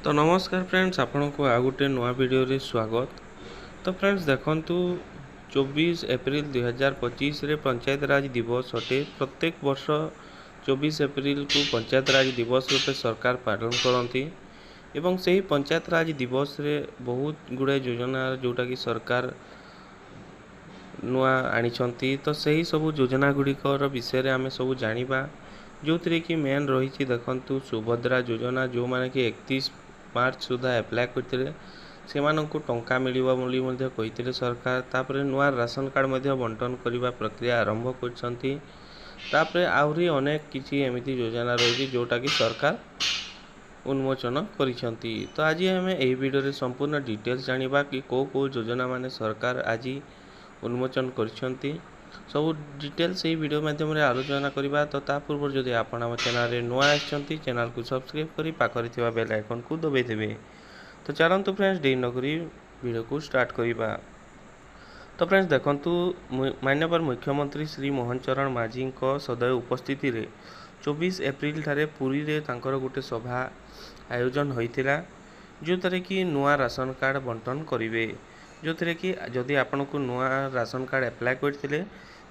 तो नमस्कार फ्रेंड्स, आपण को आ गोटे नुआ वीडियो रे स्वागत। तो फ्रेंड्स देखंतु 24 एप्रिल 2025 रे पंचायत राज दिवस अटे। प्रत्येक वर्ष 24 एप्रिल को पंचायत राज दिवस रूपे सरकार पालन करती एवं सही पंचायत राज दिवस रे बहुत गुड़े योजना जोटा कि सरकार नुआ आनी। तो सही सब योजना गुड़िकर विषय रे आमे सब जानिबा, जो थी कि मेन रही देखंतु सुभद्रा योजना, जो माने कि 31 मार्च सुधा एप्लाय करते से टंका मिलिबा बोली मध्ये कहिथिले सरकार। तापरे नुआ राशन कार्ड मध्ये बंटन करने प्रक्रिया आरंभ करछंती। तापरे आहुरी अनेक किछि एमिति योजना रही जोटा कि सरकार उन्मोचन करिछंती। तो आज हमें एही वीडियो रे संपूर्ण डिटेल्स जानिबा कि को योजना माने सरकार आज उन्मोचन करिछंती। सब डिटेल्स यही वीडियो माध्यम रे आलोचना करिबा। तो ता पूर्व जदि आपण हम चैनल रे नुआ आछंती, चैनल को सब्सक्राइब करी पाखरे थिबा बेल आइकन को दबाई देबे। तो चलंतु फ्रेंड्स देरी न करी वीडियो को स्टार्ट करिबा। तो फ्रेंड्स देखंतु माननीय मुख्यमंत्री श्री मोहन चरण माझी को सदैव उपस्थिति रे 24 एप्रिल ठारे पुरी रे तांकर गोटे सभा आयोजन होइतिला, जो तरे कि नुआ राशन कार्ड बंटन करिवे। जो थे कि जदि आपण को नुआ राशन कार्ड एप्लाय करथिले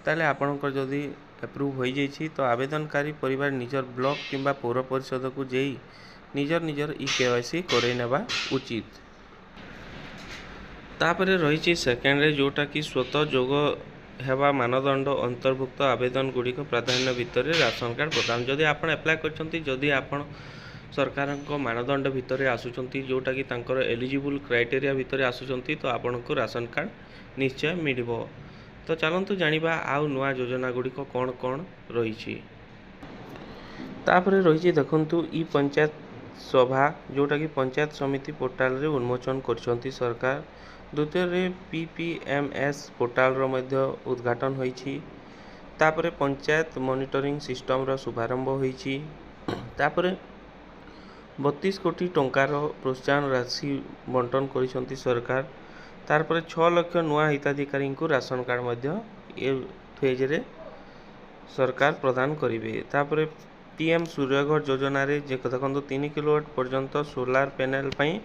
ताले आपणकर जदि एप्रूव हो जाइछि तो आवेदनकारी परिवार निजर ब्लॉक किंबा पौर परिषद को जाई निजर निजर केवाईसी करे नेबा उचित। तापरे रही सेकेंड रे जोटा कि स्वतः जोग हेबा मानदंड अंतर्भुक्त आवेदन गुड़िक प्राधान्य भितर राशन कार्ड प्रदान। जदि आपण एप्लाय करछंती, जदि आपण सरकार मानदंड भितर आसुचंती, जोटा कि तांकर एलिजिबल क्राइटेरिया भितर आसुचंती, तो आपण को राशन कार्ड निश्चय मिलिबो। तो चलंतु जानिबा आउ नुआ योजना गुड़िक कौन कौन रही। तापरे रही देखंतु ई पंचायत सभा, जोटा कि पंचायत समिति पोर्टाल रे उन्मोचन करछंती सरकार। द्वितीय रे पीपीएमएस पोर्टाल रो मध्य उद्घाटन होईछि। तापरे पंचायत मॉनिटरिंग सिस्टम रो शुभारंभ होईछि। तापरे 32 कोटी टंकार प्रोत्साहन राशि बंटन करिसंती सरकार। तारपर 6 लाख नुआ हिताधिकारी को ration card Madhya A phase रे सरकार प्रदान करिवे। तापरे पीएम सूर्यघर योजना रे जे देखंतु 3 किलोवाट पर्यंत सोलार पैनल पई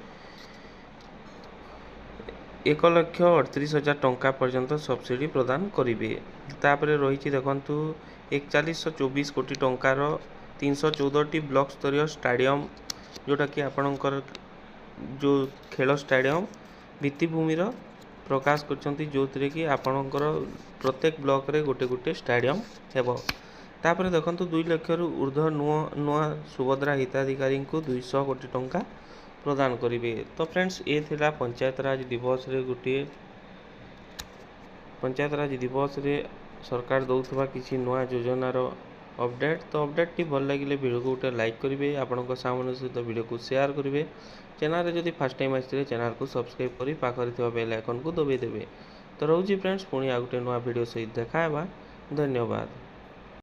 1,38,000 टंका पर्यंत सब्सिडी प्रदान करिवे। तापरे रही देखंतु 4124 कोटी टंकार 314 टी ब्लॉक स्तरीय स्टेडियम, जोटा कि आपणकर जो खेल स्टेडियम भित्तिभूमि प्रकाश करछंती, जो थरे कि आपणकर प्रत्येक ब्लॉक रे गोटे गोटे स्टेडियम हेबो। तापरे देखंतु 2 लाख रु ऊर्ध्व नुआ सुभद्रा हिताधिकारी को 200 कोटी टंका प्रदान करिवे। तो फ्रेंड्स ए थिला पंचायत राज दिवस रे गोटे पंचायत राज दिवस रे सरकार दौथबा किछि नुआ योजना रो अपडेट। तो अपडेट टी भल लगिले वीडियो को गोटे लाइक करिवे, आपनका सामने सहित वीडियो को शेयर करिवे। चैनल रे जदि फर्स्ट टाइम आइले चैनल को सब्सक्राइब करी पाखरे थिबा बेल आइकन को दबाई देबे। तो रहउछि फ्रेंड्स, पुणी आ गोटे नुआ वीडियो सहित देखा हेबा। धन्यवाद।